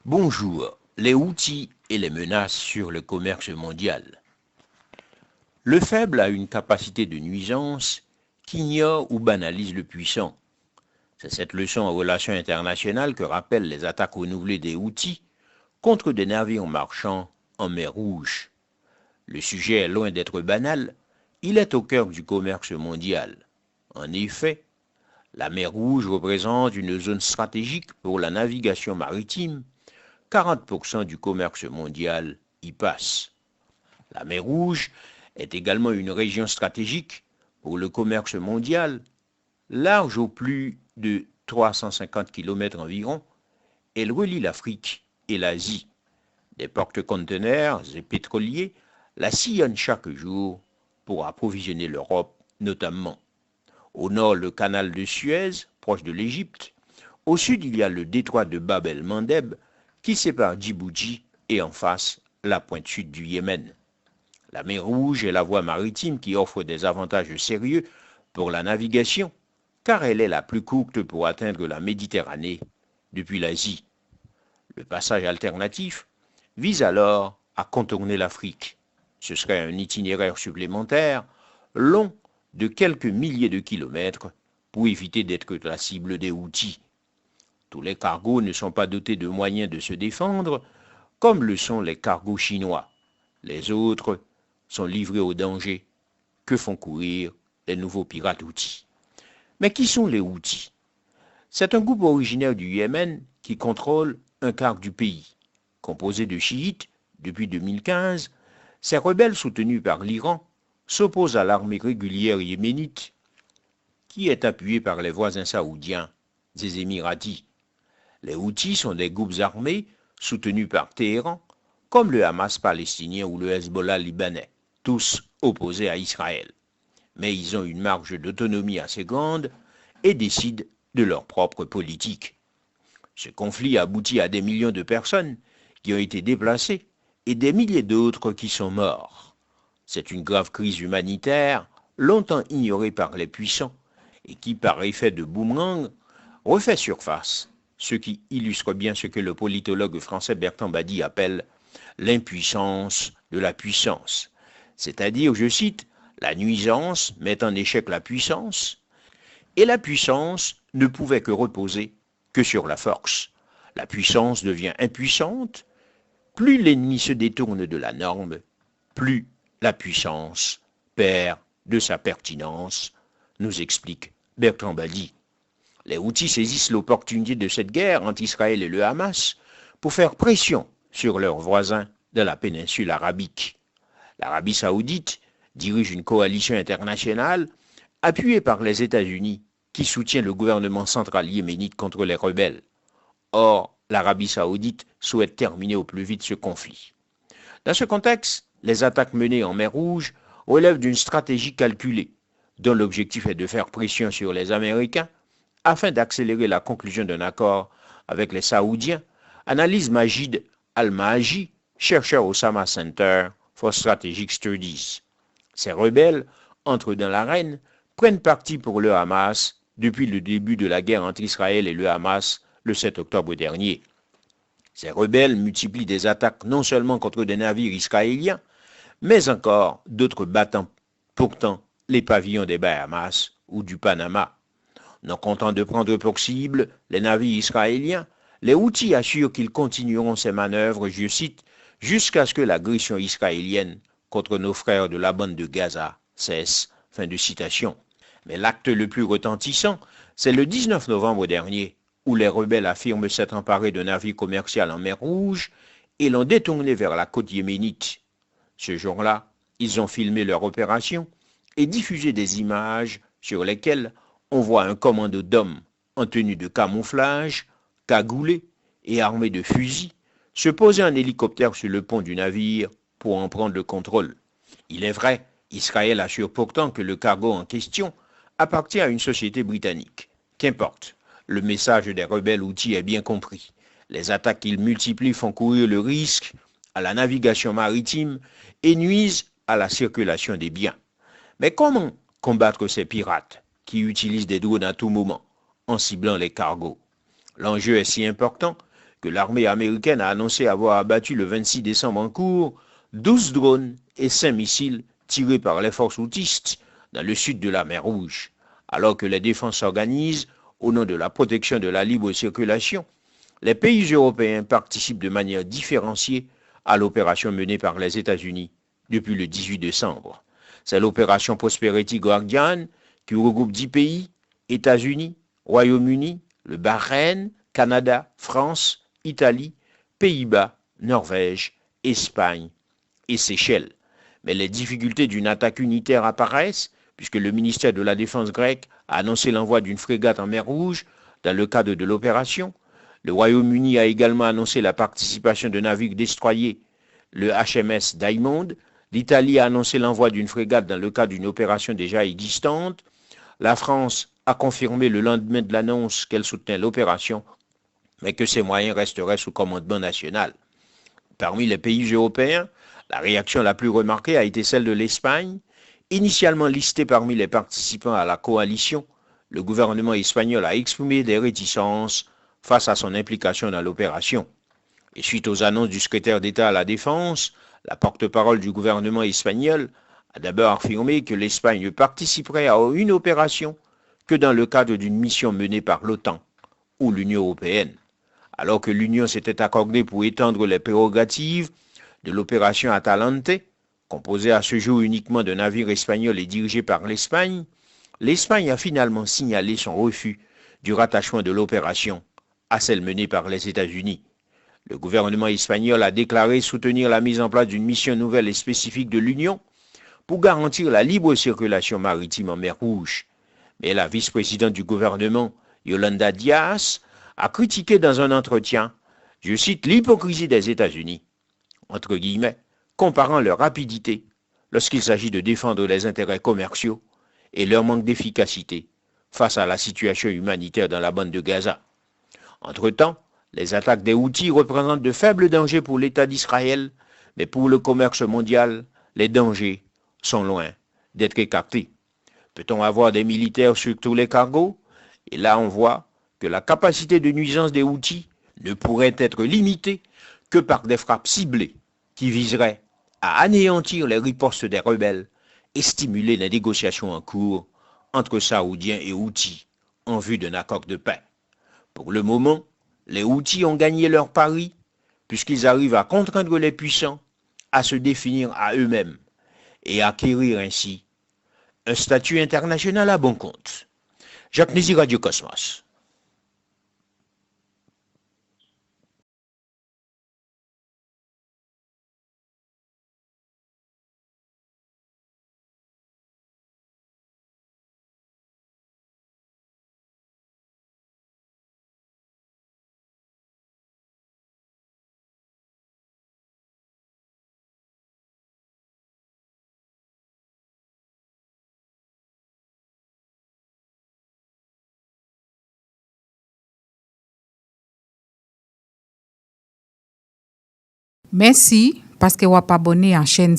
Bonjour, les outils et les menaces sur le commerce mondial. Le faible a une capacité de nuisance qu'ignore ou banalise le puissant. C'est cette leçon en relations internationales que rappellent les attaques renouvelées des outils contre des navires marchands en mer Rouge. Le sujet est loin d'être banal, il est au cœur du commerce mondial. En effet, la mer Rouge représente une zone stratégique pour la navigation maritime. 40% du commerce mondial y passe. La mer Rouge est également une région stratégique pour le commerce mondial, large au plus de 350 km environ. Elle relie l'Afrique et l'Asie. Des porte-conteneurs et pétroliers la sillonnent chaque jour pour approvisionner l'Europe notamment. Au nord, le canal de Suez, proche de l'Égypte. Au sud, il y a le détroit de Bab el-Mandeb qui sépare Djibouti et en face la pointe sud du Yémen. La mer Rouge est la voie maritime qui offre des avantages sérieux pour la navigation car elle est la plus courte pour atteindre la Méditerranée depuis l'Asie. Le passage alternatif vise alors à contourner l'Afrique. Ce serait un itinéraire supplémentaire long de quelques milliers de kilomètres pour éviter d'être la cible des outils. Tous les cargos ne sont pas dotés de moyens de se défendre, comme le sont les cargos chinois. Les autres sont livrés au danger que font courir les nouveaux pirates Houthis. Mais qui sont les Houthis? C'est un groupe originaire du Yémen qui contrôle un quart du pays. Composé de chiites depuis 2015, ces rebelles soutenus par l'Iran s'opposent à l'armée régulière yéménite qui est appuyée par les voisins saoudiens des Émiratis. Les Houthis sont des groupes armés soutenus par Téhéran, comme le Hamas palestinien ou le Hezbollah libanais, tous opposés à Israël. Mais ils ont une marge d'autonomie assez grande et décident de leur propre politique. Ce conflit aboutit à des millions de personnes qui ont été déplacées et des milliers d'autres qui sont morts. C'est une grave crise humanitaire, longtemps ignorée par les puissants et qui, par effet de boomerang, refait surface, ce qui illustre bien ce que le politologue français Bertrand Badi appelle l'impuissance de la puissance. C'est-à-dire, je cite, la nuisance met en échec la puissance, et la puissance ne pouvait que reposer que sur la force. La puissance devient impuissante, plus l'ennemi se détourne de la norme, plus la puissance perd de sa pertinence, nous explique Bertrand Badi. Les Houthis saisissent l'opportunité de cette guerre entre Israël et le Hamas pour faire pression sur leurs voisins de la péninsule arabique. L'Arabie saoudite dirige une coalition internationale appuyée par les États-Unis qui soutient le gouvernement central yéménite contre les rebelles. Or, l'Arabie saoudite souhaite terminer au plus vite ce conflit. Dans ce contexte, les attaques menées en mer Rouge relèvent d'une stratégie calculée, dont l'objectif est de faire pression sur les Américains afin d'accélérer la conclusion d'un accord avec les Saoudiens, analyse Majid Al-Mahaji, chercheur au Sama Center for Strategic Studies. Ces rebelles entrent dans l'arène, prennent parti pour le Hamas depuis le début de la guerre entre Israël et le Hamas le 7 octobre dernier. Ces rebelles multiplient des attaques non seulement contre des navires israéliens, mais encore d'autres battant pourtant les pavillons des Bahamas ou du Panama. Non content de prendre pour cible les navires israéliens, les Houthis assurent qu'ils continueront ces manœuvres, je cite, jusqu'à ce que l'agression israélienne contre nos frères de la bande de Gaza cesse. Fin de citation. Mais l'acte le plus retentissant, c'est le 19 novembre dernier, où les rebelles affirment s'être emparés d'un navire commercial en mer Rouge et l'ont détourné vers la côte yéménite. Ce jour-là, ils ont filmé leur opération et diffusé des images sur lesquelles on voit un commando d'hommes en tenue de camouflage, cagoulés et armés de fusils, se poser en hélicoptère sur le pont du navire pour en prendre le contrôle. Il est vrai, Israël assure pourtant que le cargo en question appartient à une société britannique. Qu'importe, le message des rebelles Houthis est bien compris. Les attaques qu'ils multiplient font courir le risque à la navigation maritime et nuisent à la circulation des biens. Mais comment combattre ces pirates qui utilisent des drones à tout moment en ciblant les cargos? L'enjeu est si important que l'armée américaine a annoncé avoir abattu le 26 décembre en cours 12 drones et 5 missiles tirés par les forces houthis dans le sud de la mer Rouge, alors que les défenses s'organisent au nom de la protection de la libre circulation. Les pays européens participent de manière différenciée à l'opération menée par les États-Unis depuis le 18 décembre. C'est l'opération Prosperity Guardian qui regroupe 10 pays, États-Unis, Royaume-Uni, le Bahreïn, Canada, France, Italie, Pays-Bas, Norvège, Espagne et Seychelles. Mais les difficultés d'une attaque unitaire apparaissent puisque le ministère de la Défense grec a annoncé l'envoi d'une frégate en mer Rouge dans le cadre de l'opération. Le Royaume-Uni a également annoncé la participation de navires destroyers, le HMS Diamond. L'Italie a annoncé l'envoi d'une frégate dans le cadre d'une opération déjà existante. La France a confirmé le lendemain de l'annonce qu'elle soutenait l'opération, mais que ses moyens resteraient sous commandement national. Parmi les pays européens, la réaction la plus remarquée a été celle de l'Espagne. Initialement listé parmi les participants à la coalition, le gouvernement espagnol a exprimé des réticences face à son implication dans l'opération. Et suite aux annonces du secrétaire d'État à la Défense, la porte-parole du gouvernement espagnol a d'abord affirmé que l'Espagne ne participerait à une opération que dans le cadre d'une mission menée par l'OTAN ou l'Union européenne, alors que l'Union s'était accordée pour étendre les prérogatives de l'opération Atalante, composée à ce jour uniquement de navires espagnols et dirigée par l'Espagne. L'Espagne a finalement signalé son refus du rattachement de l'opération à celle menée par les États-Unis. Le gouvernement espagnol a déclaré soutenir la mise en place d'une mission nouvelle et spécifique de l'Union pour garantir la libre circulation maritime en mer Rouge. Mais la vice-présidente du gouvernement, Yolanda Díaz, a critiqué dans un entretien, je cite, l'hypocrisie des États-Unis, entre guillemets, comparant leur rapidité lorsqu'il s'agit de défendre les intérêts commerciaux et leur manque d'efficacité face à la situation humanitaire dans la bande de Gaza. Entre-temps, les attaques des Houthis représentent de faibles dangers pour l'État d'Israël, mais pour le commerce mondial, les dangers sont loin d'être écartés. Peut-on avoir des militaires sur tous les cargos? Et là, on voit que la capacité de nuisance des Houthis ne pourrait être limitée que par des frappes ciblées qui viseraient à anéantir les ripostes des rebelles et stimuler les négociations en cours entre Saoudiens et Houthis en vue d'un accord de paix. Pour le moment, les Houthis ont gagné leur pari puisqu'ils arrivent à contraindre les puissants à se définir à eux-mêmes et acquérir ainsi un statut international à bon compte. Jacques Nézi, Radio Cosmos. Merci parce que vous avez abonné à la chaîne.